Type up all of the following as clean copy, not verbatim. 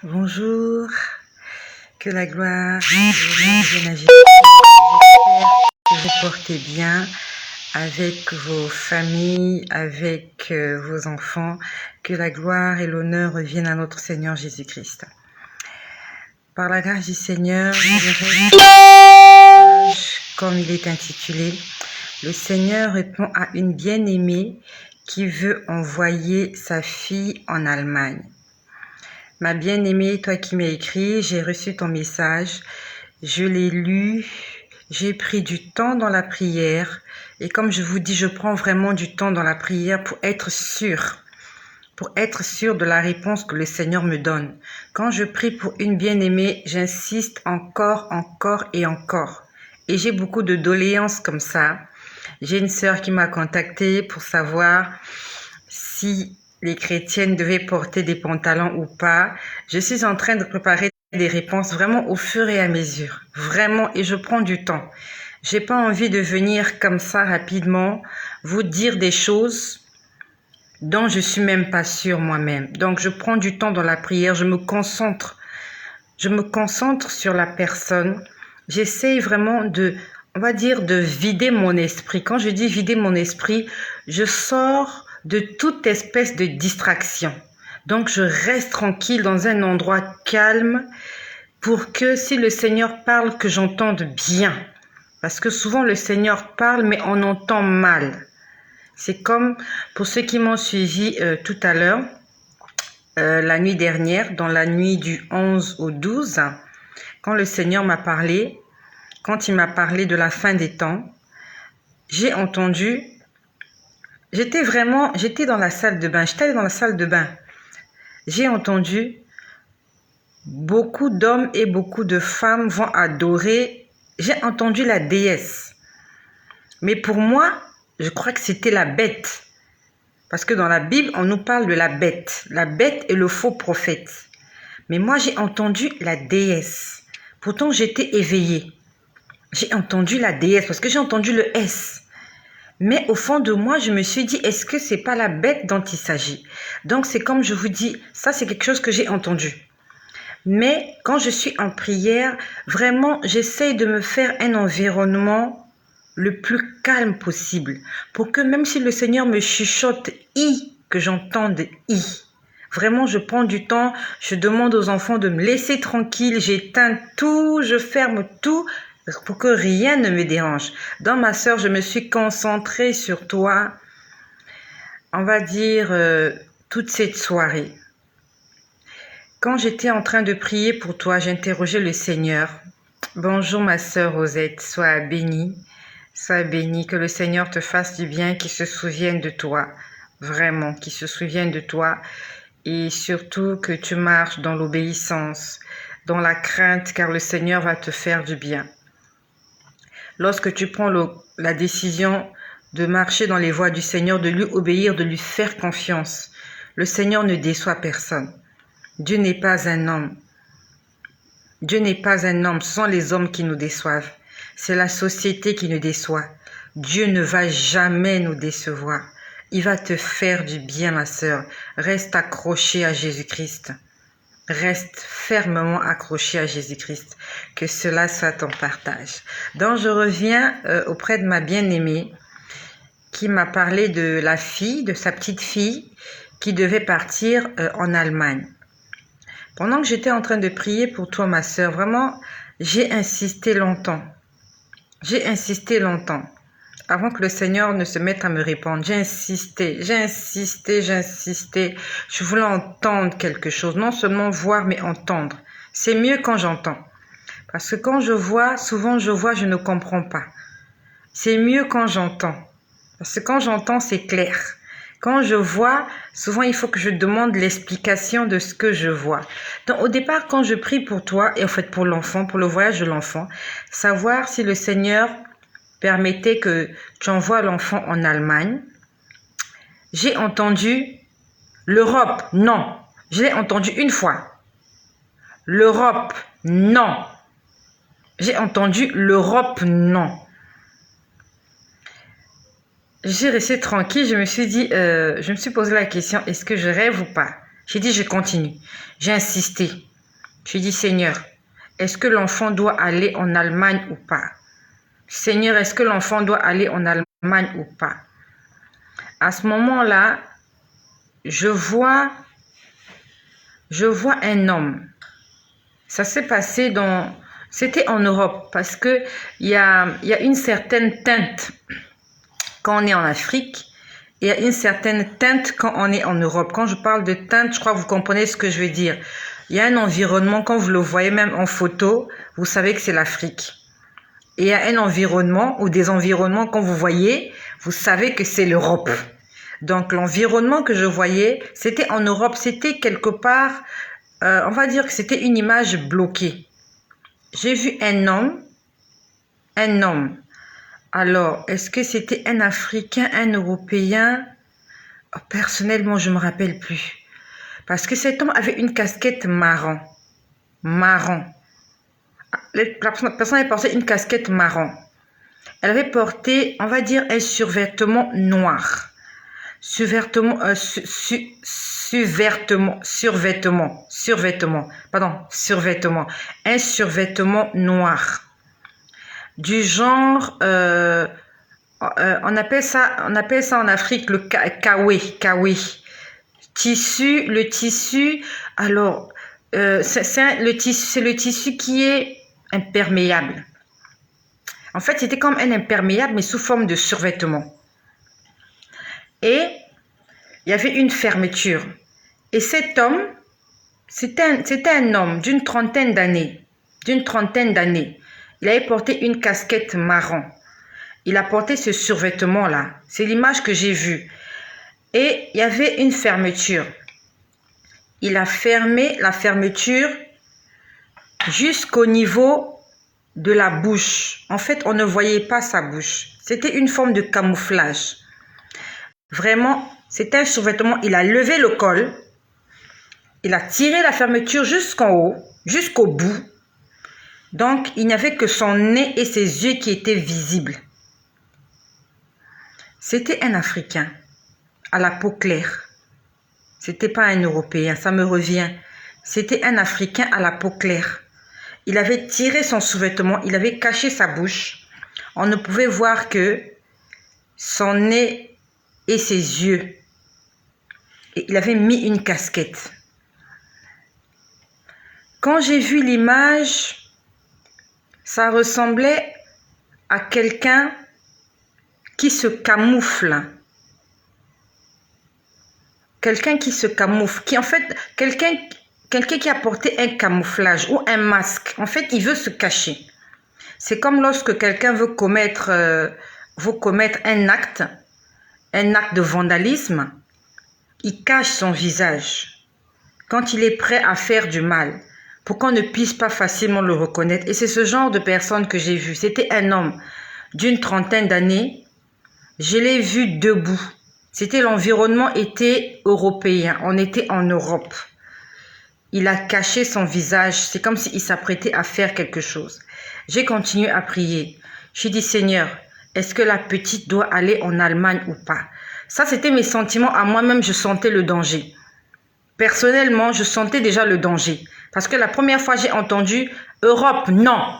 Bonjour, que la gloire et l'honneur viennent à Jésus. J'espère que vous portez bien avec vos familles, avec vos enfants, que la gloire et l'honneur reviennent à notre Seigneur Jésus-Christ. Par la grâce du Seigneur, comme il est intitulé, le Seigneur répond à une bien-aimée qui veut envoyer sa fille en Allemagne. Ma bien-aimée, toi qui m'as écrit, j'ai reçu ton message, je l'ai lu, j'ai pris du temps dans la prière et comme je vous dis, je prends vraiment du temps dans la prière pour être sûre de la réponse que le Seigneur me donne. Quand je prie pour une bien-aimée, j'insiste encore et encore. Et j'ai beaucoup de doléances comme ça. J'ai une sœur qui m'a contactée pour savoir si les chrétiennes devaient porter des pantalons ou pas. Je suis en train de préparer des réponses vraiment au fur et à mesure. Vraiment, et je prends du temps. J'ai pas envie de venir comme ça rapidement vous dire des choses dont je suis même pas sûre moi-même. Donc, je prends du temps dans la prière, je me concentre sur la personne. J'essaye vraiment de vider mon esprit. Quand je dis vider mon esprit, je sors de toute espèce de distraction. Donc, je reste tranquille dans un endroit calme pour que si le Seigneur parle, que j'entende bien. Parce que souvent, le Seigneur parle, mais on entend mal. C'est comme pour ceux qui m'ont suivi tout à l'heure, la nuit dernière, dans la nuit du 11 au 12, quand le Seigneur m'a parlé, quand il m'a parlé de la fin des temps, j'ai entendu, j'étais dans la salle de bain, j'étais allée dans la salle de bain. J'ai entendu beaucoup d'hommes et beaucoup de femmes vont adorer, j'ai entendu la déesse. Mais pour moi, je crois que c'était la bête. Parce que dans la Bible, on nous parle de la bête. La bête est le faux prophète. Mais moi, j'ai entendu la déesse. Pourtant, j'étais éveillée. J'ai entendu la déesse parce que j'ai entendu le S. Mais au fond de moi, je me suis dit, est-ce que c'est pas la bête dont il s'agit? Donc, c'est comme je vous dis, ça, c'est quelque chose que j'ai entendu. Mais quand je suis en prière, vraiment, j'essaye de me faire un environnement le plus calme possible pour que même si le Seigneur me chuchote I, que j'entende I. Vraiment, je prends du temps, je demande aux enfants de me laisser tranquille, j'éteins tout, je ferme tout pour que rien ne me dérange. Dans ma sœur, je me suis concentrée sur toi, on va dire, toute cette soirée. Quand j'étais en train de prier pour toi, j'interrogeais le Seigneur. Bonjour ma sœur Rosette, sois bénie. Sois bénie, que le Seigneur te fasse du bien, qu'il se souvienne de toi, vraiment, qu'il se souvienne de toi et surtout que tu marches dans l'obéissance, dans la crainte, car le Seigneur va te faire du bien. Lorsque tu prends la décision de marcher dans les voies du Seigneur, de lui obéir, de lui faire confiance, le Seigneur ne déçoit personne. Dieu n'est pas un homme. Dieu n'est pas un homme, ce sont les hommes qui nous déçoivent. C'est la société qui nous déçoit. Dieu ne va jamais nous décevoir. Il va te faire du bien, ma sœur. Reste accroché à Jésus-Christ. Reste fermement accroché à Jésus-Christ. Que cela soit ton partage. Donc, je reviens auprès de ma bien-aimée qui m'a parlé de la fille, de sa petite fille qui devait partir en Allemagne. Pendant que j'étais en train de prier pour toi, ma sœur, vraiment, j'ai insisté longtemps. J'ai insisté longtemps. Avant que le Seigneur ne se mette à me répondre, j'ai insisté. Je voulais entendre quelque chose. Non seulement voir, mais entendre. C'est mieux quand j'entends. Parce que quand je vois, souvent je vois, je ne comprends pas. C'est mieux quand j'entends. Parce que quand j'entends, c'est clair. Quand je vois, souvent il faut que je demande l'explication de ce que je vois. Donc au départ, quand je prie pour toi, et en fait pour l'enfant, pour le voyage de l'enfant, savoir si le Seigneur permettait que tu envoies l'enfant en Allemagne, j'ai entendu l'Europe, non. Je l'ai entendu une fois. L'Europe, non. J'ai entendu l'Europe, non. Je suis restée tranquille, je me suis posé la question, est-ce que je rêve ou pas? J'ai dit, je continue. J'ai insisté. Je dis, Seigneur, est-ce que l'enfant doit aller en Allemagne ou pas? Seigneur, est-ce que l'enfant doit aller en Allemagne ou pas? À ce moment-là, je vois un homme. Ça s'est passé dans... C'était en Europe parce qu'il y a une certaine teinte quand on est en Afrique et il y a une certaine teinte quand on est en Europe. Quand je parle de teinte, je crois que vous comprenez ce que je veux dire. Il y a un environnement, quand vous le voyez même en photo, vous savez que c'est l'Afrique. Et il y a un environnement ou des environnements, quand vous voyez, vous savez que c'est l'Europe. Donc l'environnement que je voyais, c'était en Europe, c'était quelque part, on va dire que c'était une image bloquée. J'ai vu un homme. Alors, est-ce que c'était un Africain, un Européen? Personnellement, je ne me rappelle plus. Parce que cet homme avait une casquette marron. La personne avait porté une casquette marron. Elle avait porté, on va dire, un survêtement noir. Survêtement. Un survêtement noir. Du genre, on appelle ça en Afrique le kawé. Le tissu, alors, c'est le tissu qui est imperméable. En fait, c'était comme un imperméable, mais sous forme de survêtement. Et il y avait une fermeture. Et cet homme, c'était un homme d'une trentaine d'années. Il avait porté une casquette marron. Il a porté ce survêtement-là. C'est l'image que j'ai vue. Et il y avait une fermeture. Il a fermé la fermeture jusqu'au niveau de la bouche. En fait, on ne voyait pas sa bouche. C'était une forme de camouflage. Vraiment, c'était un survêtement. Il a levé le col. Il a tiré la fermeture jusqu'en haut, jusqu'au bout. Donc, il n'y avait que son nez et ses yeux qui étaient visibles. C'était un Africain, à la peau claire. C'était pas un Européen, ça me revient. C'était un Africain à la peau claire. Il avait tiré son sous-vêtement, il avait caché sa bouche. On ne pouvait voir que son nez et ses yeux. Et il avait mis une casquette. Quand j'ai vu l'image, ça ressemblait à quelqu'un qui se camoufle. Quelqu'un qui se camoufle. Qui en fait, quelqu'un qui a porté un camouflage ou un masque. En fait, il veut se cacher. C'est comme lorsque quelqu'un veut commettre un acte de vandalisme. Il cache son visage quand il est prêt à faire du mal, pour qu'on ne puisse pas facilement le reconnaître. Et c'est ce genre de personne que j'ai vu. C'était un homme d'une trentaine d'années. Je l'ai vu debout. L'environnement était européen. On était en Europe. Il a caché son visage. C'est comme s'il s'apprêtait à faire quelque chose. J'ai continué à prier. J'ai dit, Seigneur, est-ce que la petite doit aller en Allemagne ou pas? Ça, c'était mes sentiments à moi-même. Je sentais le danger. Personnellement, je sentais déjà le danger. Parce que la première fois, j'ai entendu « Europe, non ».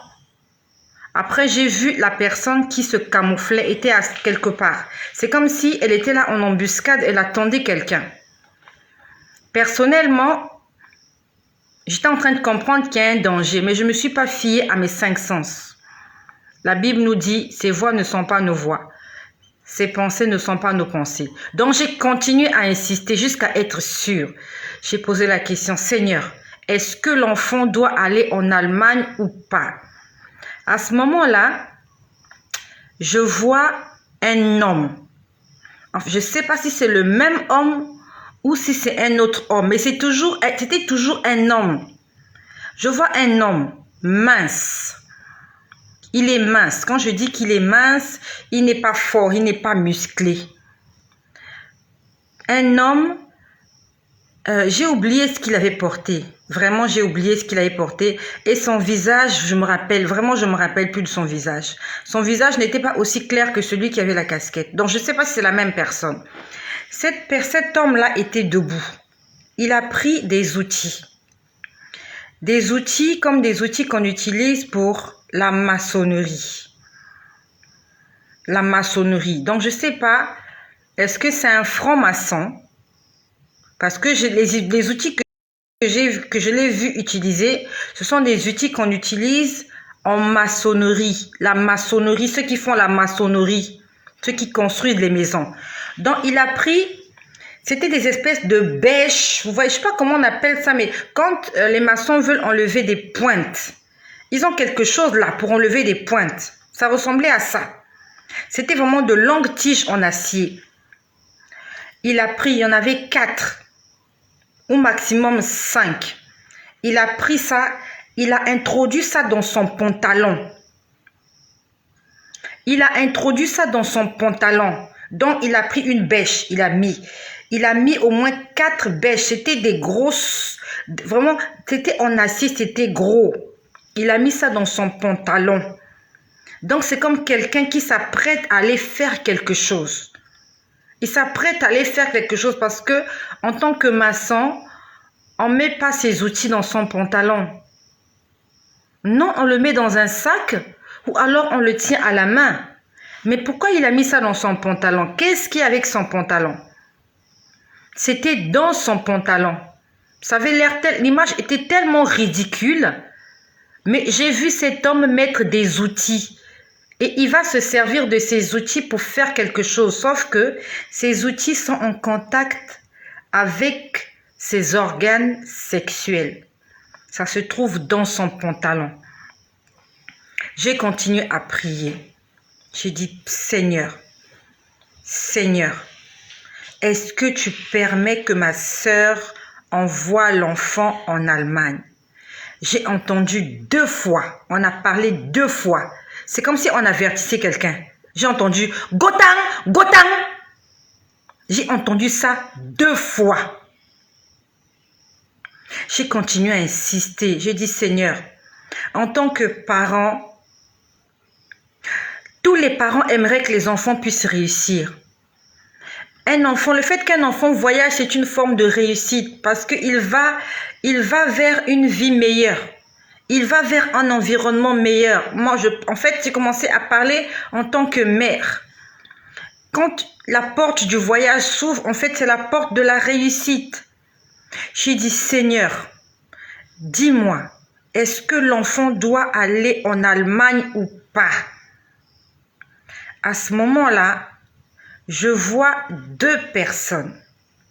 Après, j'ai vu la personne qui se camouflait, était à quelque part. C'est comme si elle était là en embuscade, elle attendait quelqu'un. Personnellement, j'étais en train de comprendre qu'il y a un danger, mais je ne me suis pas fiée à mes 5 sens. La Bible nous dit « Ces voix ne sont pas nos voix. Ces pensées ne sont pas nos pensées. » Donc, j'ai continué à insister jusqu'à être sûre. J'ai posé la question « Seigneur, est-ce que l'enfant doit aller en Allemagne ou pas ?» À ce moment-là, je vois un homme. Je ne sais pas si c'est le même homme ou si c'est un autre homme, mais c'était toujours un homme. Je vois un homme mince. Il est mince. Quand je dis qu'il est mince, il n'est pas fort, il n'est pas musclé. Un homme, j'ai oublié ce qu'il avait porté. Vraiment, j'ai oublié ce qu'il avait porté. Et son visage, je me rappelle plus de son visage. Son visage n'était pas aussi clair que celui qui avait la casquette. Donc, je ne sais pas si c'est la même personne. Cet homme-là était debout. Il a pris des outils. des outils comme des outils qu'on utilise pour la maçonnerie. La maçonnerie. Donc, je ne sais pas, est-ce que c'est un franc-maçon? Parce que les outils que je l'ai vu utiliser, ce sont des outils qu'on utilise en maçonnerie. La maçonnerie, ceux qui font la maçonnerie, ceux qui construisent les maisons. Donc, il a pris, c'était des espèces de bêches, vous voyez, je ne sais pas comment on appelle ça, mais quand les maçons veulent enlever des pointes, ils ont quelque chose là pour enlever des pointes. Ça ressemblait à ça. C'était vraiment de longues tiges en acier. Il a pris, il y en avait 4. Au maximum 5. Il a pris ça, il a introduit ça dans son pantalon. Il a introduit ça dans son pantalon. Donc, il a pris une bêche, il a mis au moins 4 bêches. C'était des grosses, vraiment, c'était en acier, c'était gros. Il a mis ça dans son pantalon. Donc, c'est comme quelqu'un qui s'apprête à aller faire quelque chose. Il s'apprête à aller faire quelque chose parce que, en tant que maçon, on ne met pas ses outils dans son pantalon. Non, on le met dans un sac ou alors on le tient à la main. Mais pourquoi il a mis ça dans son pantalon? Qu'est-ce qu'il y a avec son pantalon? C'était dans son pantalon. Ça avait l'air l'image était tellement ridicule. Mais j'ai vu cet homme mettre des outils. Et il va se servir de ces outils pour faire quelque chose. Sauf que ces outils sont en contact avec ses organes sexuels. Ça se trouve dans son pantalon. J'ai continué à prier. J'ai dit, Seigneur, Seigneur, est-ce que tu permets que ma sœur envoie l'enfant en Allemagne? J'ai entendu 2 fois. On a parlé 2 fois. C'est comme si on avertissait quelqu'un. J'ai entendu « Gotang, Gotang ». J'ai entendu ça 2 fois. J'ai continué à insister. J'ai dit « Seigneur, en tant que parent, tous les parents aimeraient que les enfants puissent réussir. Un enfant, le fait qu'un enfant voyage, c'est une forme de réussite parce qu'il va vers une vie meilleure. Il va vers un environnement meilleur. Moi, en fait, j'ai commencé à parler en tant que mère. Quand la porte du voyage s'ouvre, en fait, c'est la porte de la réussite. J'ai dit, Seigneur, dis-moi, est-ce que l'enfant doit aller en Allemagne ou pas? À ce moment-là, je vois 2 personnes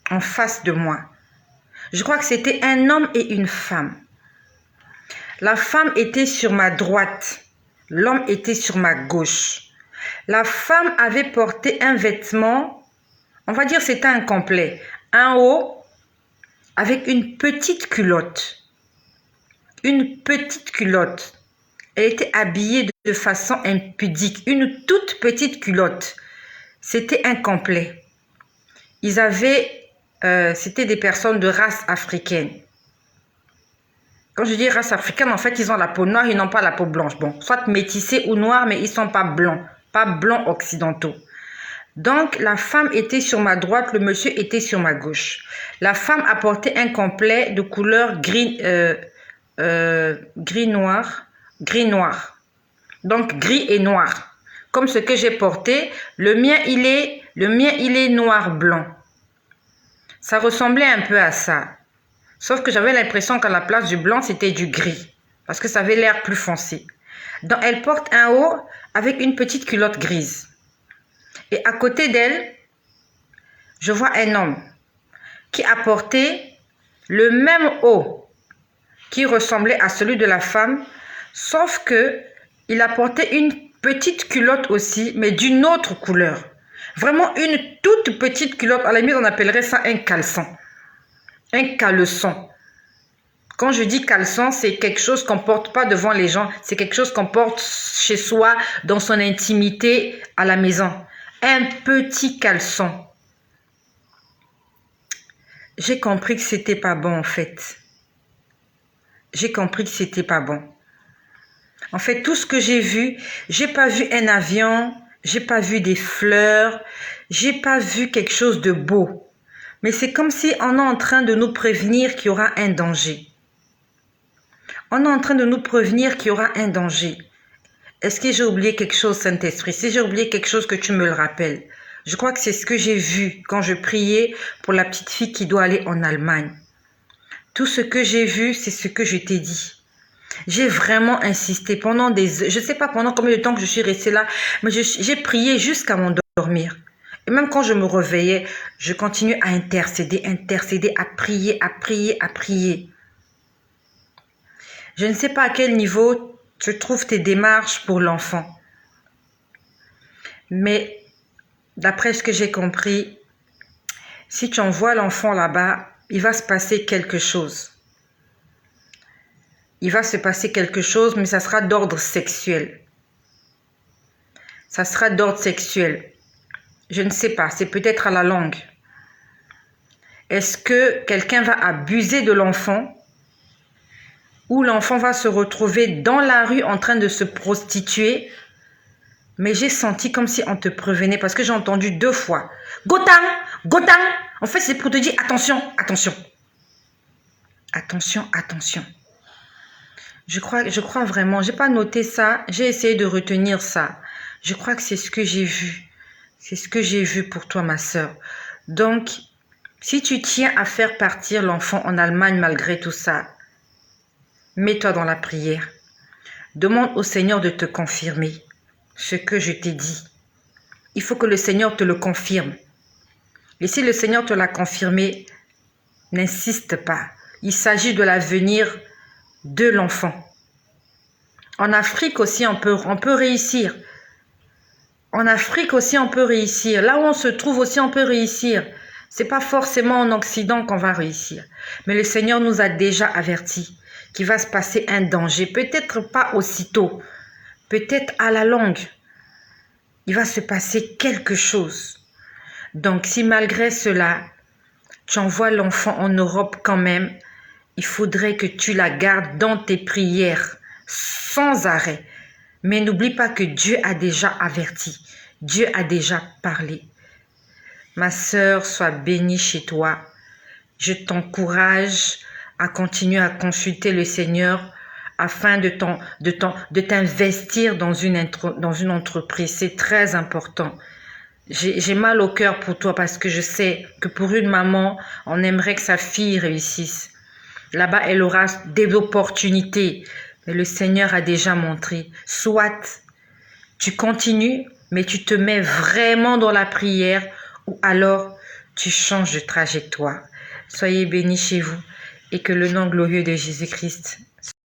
en face de moi. Je crois que c'était un homme et une femme. La femme était sur ma droite, l'homme était sur ma gauche. La femme avait porté un vêtement, on va dire c'était un complet, un haut avec une petite culotte. Une petite culotte. Elle était habillée de façon impudique, une toute petite culotte. C'était incomplet. Ils avaient, c'était des personnes de race africaine. Quand je dis race africaine, en fait, ils ont la peau noire, ils n'ont pas la peau blanche. Bon, soit métissés ou noirs, mais ils ne sont pas blancs occidentaux. Donc, la femme était sur ma droite, le monsieur était sur ma gauche. La femme a porté un complet de couleur gris noir. Donc, gris et noir. Comme ce que j'ai porté, le mien, il est noir-blanc. Ça ressemblait un peu à ça. Sauf que j'avais l'impression qu'à la place du blanc, c'était du gris. Parce que ça avait l'air plus foncé. Donc, elle porte un haut avec une petite culotte grise. Et à côté d'elle, je vois un homme qui a porté le même haut qui ressemblait à celui de la femme, sauf que il a porté une petite culotte aussi, mais d'une autre couleur. Vraiment une toute petite culotte. À la limite, on appellerait ça un caleçon. Un caleçon. Quand je dis caleçon, c'est quelque chose qu'on ne porte pas devant les gens. C'est quelque chose qu'on porte chez soi, dans son intimité, à la maison. Un petit caleçon. J'ai compris que c'était pas bon en fait. J'ai compris que c'était pas bon. En fait, tout ce que j'ai vu, j'ai pas vu un avion, j'ai pas vu des fleurs, j'ai pas vu quelque chose de beau. Mais c'est comme si on est en train de nous prévenir qu'il y aura un danger. On est en train de nous prévenir qu'il y aura un danger. Est-ce que j'ai oublié quelque chose, Saint-Esprit? Si j'ai oublié quelque chose, que tu me le rappelles. Je crois que c'est ce que j'ai vu quand je priais pour la petite fille qui doit aller en Allemagne. Tout ce que j'ai vu, c'est ce que je t'ai dit. J'ai vraiment insisté pendant des heures. Je ne sais pas pendant combien de temps que je suis restée là, mais j'ai prié jusqu'à m'endormir. Et même quand je me réveillais, je continue à intercéder, à prier, à prier, à prier. Je ne sais pas à quel niveau tu trouves tes démarches pour l'enfant. Mais d'après ce que j'ai compris, si tu envoies l'enfant là-bas, il va se passer quelque chose. Il va se passer quelque chose, mais ça sera d'ordre sexuel. Ça sera d'ordre sexuel. Je ne sais pas, c'est peut-être à la longue. Est-ce que quelqu'un va abuser de l'enfant ou l'enfant va se retrouver dans la rue en train de se prostituer? Mais j'ai senti comme si on te prévenait parce que j'ai entendu 2 fois. Gotham, Gotham. En fait, c'est pour te dire attention, attention. Attention, attention. Je crois vraiment, j'ai pas noté ça, j'ai essayé de retenir ça. Je crois que c'est ce que j'ai vu. C'est ce que j'ai vu pour toi, ma sœur. Donc, si tu tiens à faire partir l'enfant en Allemagne malgré tout ça, mets-toi dans la prière. Demande au Seigneur de te confirmer ce que je t'ai dit. Il faut que le Seigneur te le confirme. Et si le Seigneur te l'a confirmé, n'insiste pas. Il s'agit de l'avenir de l'enfant. En Afrique aussi, on peut réussir. En Afrique aussi, on peut réussir. Là où on se trouve aussi, on peut réussir. C'est pas forcément en Occident qu'on va réussir. Mais le Seigneur nous a déjà avertis qu'il va se passer un danger. Peut-être pas aussitôt. Peut-être à la longue. Il va se passer quelque chose. Donc, si malgré cela, tu envoies l'enfant en Europe quand même, il faudrait que tu la gardes dans tes prières sans arrêt. Mais n'oublie pas que Dieu a déjà averti. Dieu a déjà parlé. Ma sœur, sois bénie chez toi. Je t'encourage à continuer à consulter le Seigneur afin de t'investir dans une entreprise. C'est très important. J'ai mal au cœur pour toi parce que je sais que pour une maman, on aimerait que sa fille réussisse. Là-bas, elle aura des opportunités. Mais le Seigneur a déjà montré. Soit tu continues, mais tu te mets vraiment dans la prière ou alors tu changes de trajectoire. Soyez bénis chez vous et que le nom glorieux de Jésus-Christ